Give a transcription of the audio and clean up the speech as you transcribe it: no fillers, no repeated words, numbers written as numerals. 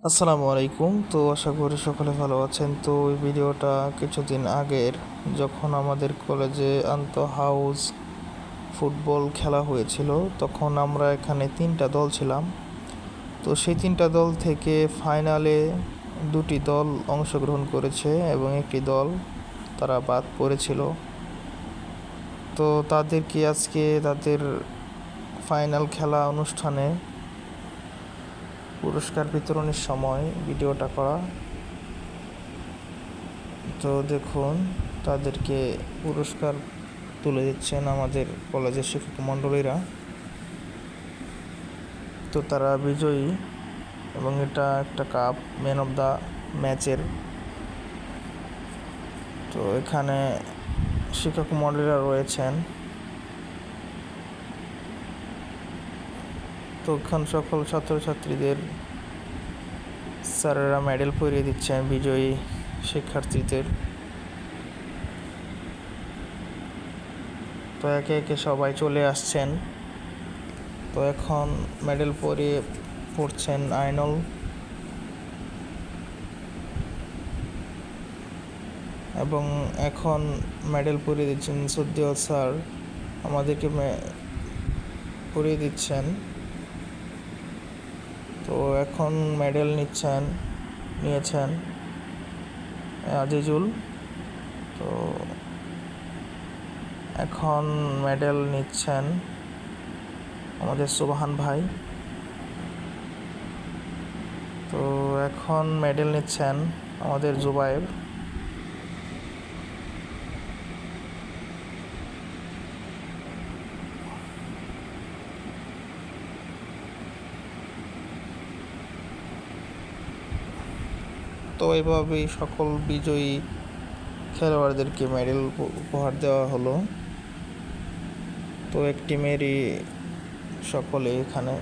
আসসালামু আলাইকুম। তো আশা করি সকলে ভালো আছেন। তো এই ভিডিওটা কিছুদিন আগের, যখন আমাদের কলেজে হাউস ফুটবল খেলা হয়েছিল, তখন আমরা এখানে 3টা দল ছিলাম। তো সেই 3টা দল থেকে ফাইনালে 2টি দল অংশগ্রহণ করেছে এবং একটি দল তারা বাদ পড়েছিল। তো তাদেরকে আজকে তাদের ফাইনাল খেলা অনুষ্ঠানে পুরস্কার বিতরণের সময় ভিডিওটা করা। তো দেখুন, তাদেরকে পুরস্কার তুলে দিচ্ছেন আমাদের কলেজের শিক্ষক মণ্ডলীরা। তো তারা বিজয়ী এবং এটা একটা কাপ, ম্যান অফ দ্য ম্যাচের। তো এখানে শিক্ষক মণ্ডলীরা রয়েছেন। তো এখানে সকল ছাত্রছাত্রীদের স্যারেরা মেডেল পরিয়ে দিচ্ছেন বিজয়ী শিক্ষার্থীদের। তো একে একে সবাই চলে আসছেন। তো এখন মেডেল পড়ছেন আইনল এবং এখন মেডেল পরিয়ে দিচ্ছেন সুদ্দিওল স্যার, আমাদেরকে পরিয়ে দিচ্ছেন। তো এখন মেডেল নিয়েছেন আজিজুল। তো এখন মেডেল নিচ্ছেন আমাদের সুবহান ভাই। তো এখন মেডেল নিচ্ছেন আমাদের জুবায়ের। তো এভাবেই সকল বিজয়ী খেলোয়াড়দেরকে মেডেল উপহার দেওয়া হলো। তো এক টিমেরই সকলে এখানে